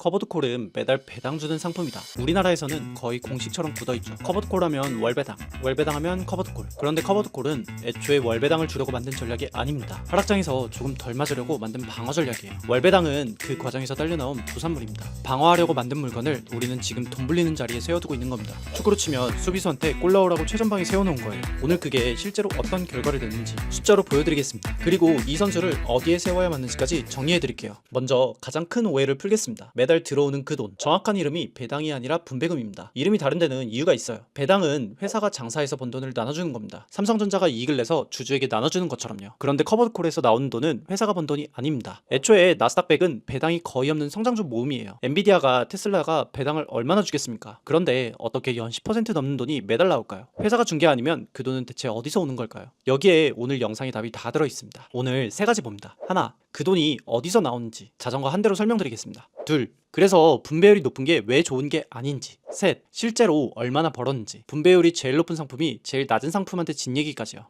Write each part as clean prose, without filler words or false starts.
커버드콜은 매달 배당 주는 상품이다. 우리나라에서는 거의 공식처럼 굳어있죠. 커버드콜 하면 월배당, 월배당 하면 커버드콜. 그런데 커버드콜은 애초에 월배당을 주려고 만든 전략이 아닙니다. 하락장에서 조금 덜 맞으려고 만든 방어 전략이에요. 월배당은 그 과정에서 딸려나온 부산물입니다. 방어하려고 만든 물건을 우리는 지금 돈 불리는 자리에 세워두고 있는 겁니다. 축구로 치면 수비수한테 골 넣으라고 최전방에 세워놓은 거예요. 오늘 그게 실제로 어떤 결과를 냈는지 숫자로 보여드리겠습니다. 그리고 이 선수를 어디에 세워야 맞는지까지 정리해드릴게요. 먼저 가장 큰 오해를 풀겠습니다. 매달 들어오는 그 돈, 정확한 이름이 배당이 아니라 분배금입니다. 이름이 다른 데는 이유가 있어요. 배당은 회사가 장사해서 번 돈을 나눠주는 겁니다. 삼성전자가 이익을 내서 주주에게 나눠주는 것처럼요. 그런데 커버드콜에서 나오는 돈은 회사가 번 돈이 아닙니다. 애초에 나스닥백은 배당이 거의 없는 성장주 모음이에요. 엔비디아가 테슬라가 배당을 얼마나 주겠습니까? 그런데 어떻게 연 10% 넘는 돈이 매달 나올까요? 회사가 준 게 아니면 그 돈은 대체 어디서 오는 걸까요? 여기에 오늘 영상의 답이 다 들어있습니다. 오늘 세 가지 봅니다. 하나, 그 돈이 어디서 나오는지 자전거 한 대로 설명드리겠습니다. 둘, 그래서 분배율이 높은 게 왜 좋은 게 아닌지. 셋, 실제로 얼마나 벌었는지. 분배율이 제일 높은 상품이 제일 낮은 상품한테 진 얘기까지요.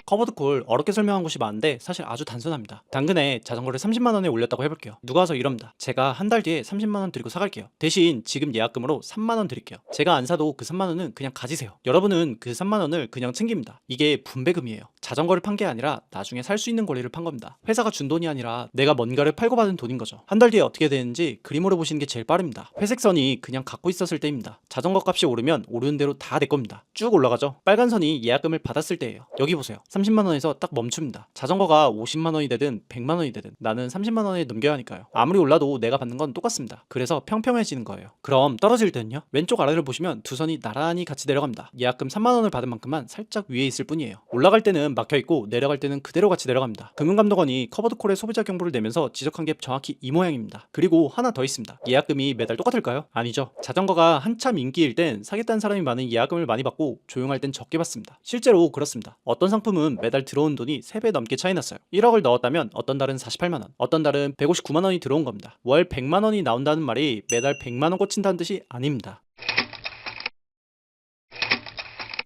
커버드콜 어렵게 설명한 곳이 많은데 사실 아주 단순합니다. 당근에 자전거를 30만원에 올렸다고 해볼게요. 누가 와서 이럽니다. 제가 한 달 뒤에 30만원 드리고 사갈게요. 대신 지금 예약금으로 3만원 드릴게요. 제가 안 사도 그 3만원은 그냥 가지세요. 여러분은 그 3만원을 그냥 챙깁니다. 이게 분배금이에요. 자전거를 판 게 아니라 나중에 살 수 있는 권리를 판 겁니다. 회사가 준 돈이 아니라 내가 뭔가를 팔고 받은 돈인 거죠. 한 달 뒤에 어떻게 되는지 그림으로 보시는 게 제일 빠릅니다. 회색 선이 그냥 갖고 있었을 때입니다. 자전거 값이 오르면 오르는 대로 다 내 겁니다. 쭉 올라가죠. 빨간 선이 예약금을 받았을 때예요. 여기 보세요. 30만원에서 딱 멈춥니다. 자전거가 50만원이 되든 100만원이 되든 나는 30만원에 넘겨야 하니까요. 아무리 올라도 내가 받는 건 똑같습니다. 그래서 평평해지는 거예요. 그럼 떨어질 때는요? 왼쪽 아래를 보시면 두 선이 나란히 같이 내려갑니다. 예약금 3만원을 받은 만큼만 살짝 위에 있을 뿐이에요. 올라갈 때는 막혀있고 내려갈 때는 그대로 같이 내려갑니다. 금융감독원이 커버드콜의 소비자 경보를 내면서 지적한 게 정확히 이 모양입니다. 그리고 하나 더 있습니다. 예약금이 매달 똑같을까요? 아니죠. 자전거가 한참 인기일 땐 사겠다는 사람이 많은 예약금을 많이 받고 조용할 땐 적게 받습니다. 실제로 그렇습니다. 어떤 상품은 매달 들어온 돈이 3배 넘게 차이 났어요. 1억을 넣었다면 어떤 달은 48만원, 어떤 달은 159만원이 들어온 겁니다. 월 100만원이 나온다는 말이 매달 100만원 꽂힌다는 뜻이 아닙니다.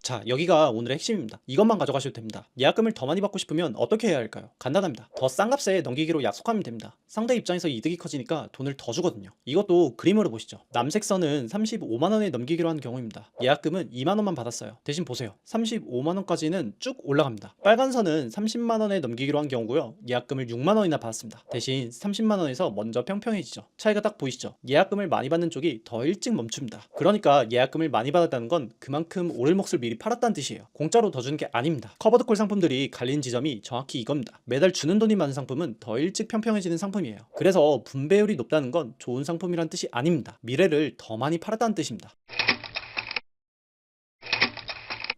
자, 여기가 오늘의 핵심입니다. 이것만 가져가셔도 됩니다. 예약금을 더 많이 받고 싶으면 어떻게 해야 할까요? 간단합니다. 더 싼 값에 넘기기로 약속하면 됩니다. 상대 입장에서 이득이 커지니까 돈을 더 주거든요. 이것도 그림으로 보시죠. 남색선은 35만원에 넘기기로 한 경우입니다. 예약금은 2만원만 받았어요. 대신 보세요. 35만원까지는 쭉 올라갑니다. 빨간선은 30만원에 넘기기로 한 경우고요. 예약금을 6만원이나 받았습니다. 대신 30만원에서 먼저 평평해지죠. 차이가 딱 보이시죠? 예약금을 많이 받는 쪽이 더 일찍 멈춥니다. 그러니까 예약금을 많이 받았다는 건 그만큼 오를 몫을 미리 팔았다는 뜻이에요. 공짜로 더 주는 게 아닙니다. 커버드콜 상품들이 갈린 지점이 정확히 이겁니다. 매달 주는 돈이 많은 상품은 더 일찍 평평해지는 상품이에요. 그래서 분배율이 높다는 건 좋은 상품이란 뜻이 아닙니다. 미래를 더 많이 팔았다는 뜻입니다.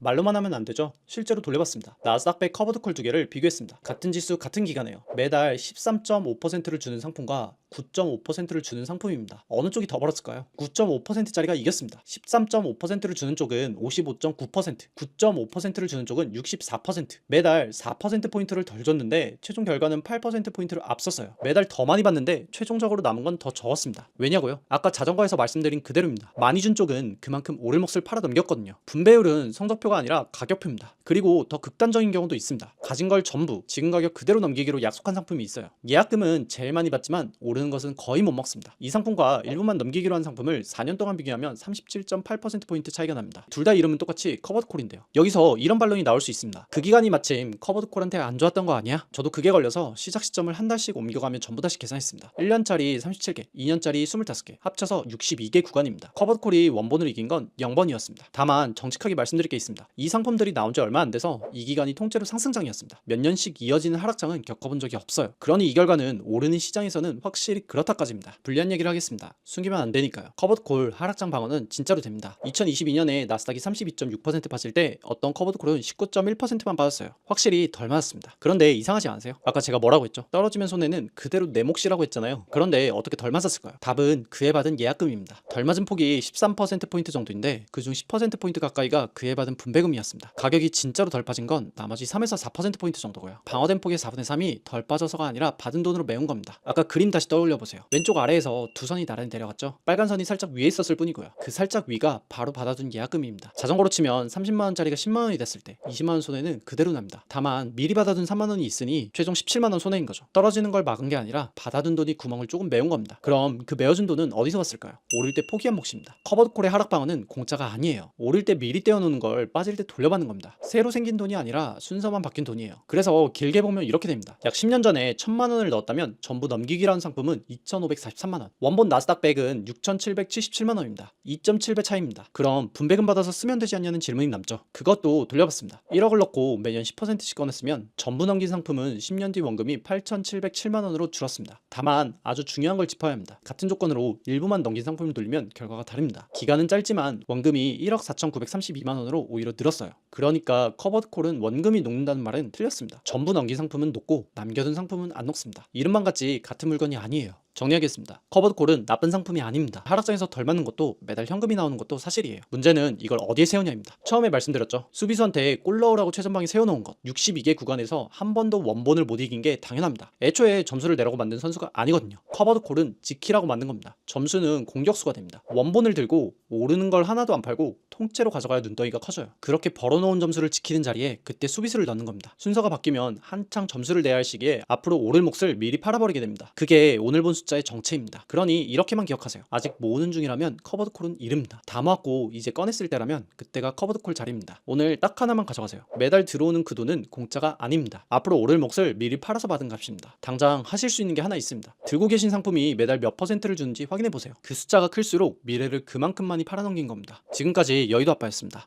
말로만 하면 안 되죠. 실제로 돌려봤습니다. 나스닥백 커버드콜 두 개를 비교했습니다. 같은 지수 같은 기간에요. 매달 13.5%를 주는 상품과 9.5%를 주는 상품입니다. 어느 쪽이 더 벌었을까요? 9.5%짜리가 이겼습니다. 13.5%를 주는 쪽은 55.9%, 9.5%를 주는 쪽은 64%. 매달 4%포인트를 덜 줬는데 최종 결과는 8%포인트를 앞섰어요. 매달 더 많이 받는데 최종적으로 남은 건 더 적었습니다. 왜냐고요? 아까 자전거에서 말씀드린 그대로입니다. 많이 준 쪽은 그만큼 오를 몫을 팔아 넘겼거든요. 분배율은 성적표가 아니라 가격표입니다. 그리고 더 극단적인 경우도 있습니다. 가진 걸 전부 지금 가격 그대로 넘기기로 약속한 상품이 있어요. 예약금은 제일 많이 받지만 오르는 것은 거의 못 먹습니다. 이 상품과 일부만 넘기기로 한 상품을 4년 동안 비교하면 37.8%포인트 차이가 납니다. 둘 다 이름은 똑같이 커버드콜인데요. 여기서 이런 반론이 나올 수 있습니다. 그 기간이 마침 커버드콜한테 안 좋았던 거 아니야? 저도 그게 걸려서 시작 시점을 한 달씩 옮겨가며 전부 다시 계산했습니다. 1년짜리 37개, 2년짜리 25개, 합쳐서 62개 구간입니다. 커버드콜이 원본을 이긴 건 0번이었습니다. 다만 정직하게 말씀드릴 게 있습니다. 이 상품들이 나온 지 얼마 안 돼서 이 기간이 통째로 상승장이었습니다. 몇 년씩 이어지는 하락장은 겪어본 적이 없어요. 그러니 이 결과는 오르는 시장에서는 확실히 그렇다까지입니다. 불리한 얘기를 하겠습니다. 숨기면 안 되니까요. 커버드콜 하락장 방어는 진짜로 됩니다. 2022년에 나스닥이 32.6% 빠질 때 어떤 커버드콜은 19.1%만 빠졌어요. 확실히 덜 맞았습니다. 그런데 이상하지 않으세요? 아까 제가 뭐라고 했죠? 떨어지면 손해는 그대로 내 몫이라고 했잖아요. 그런데 어떻게 덜 맞았을까요? 답은 그에 받은 예약금입니다. 덜 맞은 폭이 13%포인트 정도인데 그중 10%포인트 가까이가 그에 받은 분배금이었습니다. 가격이 진짜로 덜 빠진 건 나머지 3에서 4%포인트 정도고요. 방어된 폭의 4분의 3이 덜 빠져서가 아니라 받은 돈으로 메운 겁니다. 아까 그림 다시 떠올려 보세요. 왼쪽 아래에서 두 선이 나란히 내려갔죠. 빨간 선이 살짝 위에 있었을 뿐이고요. 그 살짝 위가 바로 받아둔 예약금입니다. 자전거로 치면 30만원짜리가 10만원이 됐을 때 20만원 손해는 그대로 납니다. 다만 미리 받아둔 3만원이 있으니 최종 17만원 손해인 거죠. 떨어지는 걸 막은 게 아니라 받아둔 돈이 구멍을 조금 메운 겁니다. 그럼 그 메어준 돈은 어디서 왔을까요? 오를 때 포기한 몫입니다. 커버드콜의 하락 방어는 공짜가 아니에요. 오를 때 미리 떼어놓는 걸 빠질 때 돌려받는 겁니다. 새로 생긴 돈이 아니라 순서만 바뀐 돈이에요. 그래서 길게 보면 이렇게 됩니다. 약 10년 전에 1000만원을 넣었다면 전부 넘기기라는 상품은 2543만원, 원본 나스닥 100은 6777만원입니다. 2.7배 차이입니다. 그럼 분배금 받아서 쓰면 되지 않냐는 질문이 남죠. 그것도 돌려봤습니다. 1억을 넣고 매년 10%씩 꺼냈으면 전부 넘긴 상품은 10년 뒤 원금이 8707만원으로 줄었습니다. 다만 아주 중요한 걸 짚어야 합니다. 같은 조건으로 일부만 넘긴 상품을 돌리면 결과가 다릅니다. 기간은 짧지만 원금이 1억 4932만원으로 오히려 늘었어요. 그러니까 커버드콜은 원금이 녹는다는 말은 틀렸습니다. 전부 넘긴 상품은 녹고 남겨둔 상품은 안 녹습니다. 이름만 같지 같은 물건이 아니에요. 정리하겠습니다. 커버드콜은 나쁜 상품이 아닙니다. 하락장에서 덜 맞는 것도 매달 현금이 나오는 것도 사실이에요. 문제는 이걸 어디에 세우냐입니다. 처음에 말씀드렸죠. 수비수한테 골 넣으라고 최전방에 세워놓은 것, 62개 구간에서 한 번도 원본을 못 이긴 게 당연합니다. 애초에 점수를 내라고 만든 선수가 아니거든요. 커버드콜은 지키라고 만든 겁니다. 점수는 공격수가 됩니다. 원본을 들고 오르는 걸 하나도 안 팔고 통째로 가져가야 눈덩이가 커져요. 그렇게 벌어놓은 점수를 지키는 자리에 그때 수비수를 넣는 겁니다. 순서가 바뀌면 한창 점수를 내야 할 시기에 앞으로 오를 몫을 미리 팔아버리게 됩니다. 그게 오늘 본 숫자의 정체입니다. 그러니 이렇게만 기억하세요. 아직 모으는 중이라면 커버드콜은 이릅니다. 다 모았고 이제 꺼냈을 때라면 그때가 커버드콜 자리입니다. 오늘 딱 하나만 가져가세요. 매달 들어오는 그 돈은 공짜가 아닙니다. 앞으로 오를 몫을 미리 팔아서 받은 값입니다. 당장 하실 수 있는 게 하나 있습니다. 들고 계신 상품이 매달 몇 퍼센트를 주는지 확인해 보세요. 그 숫자가 클수록 미래를 그만큼 많이 팔아넘긴 겁니다. 지금까지 여의도 아빠였습니다.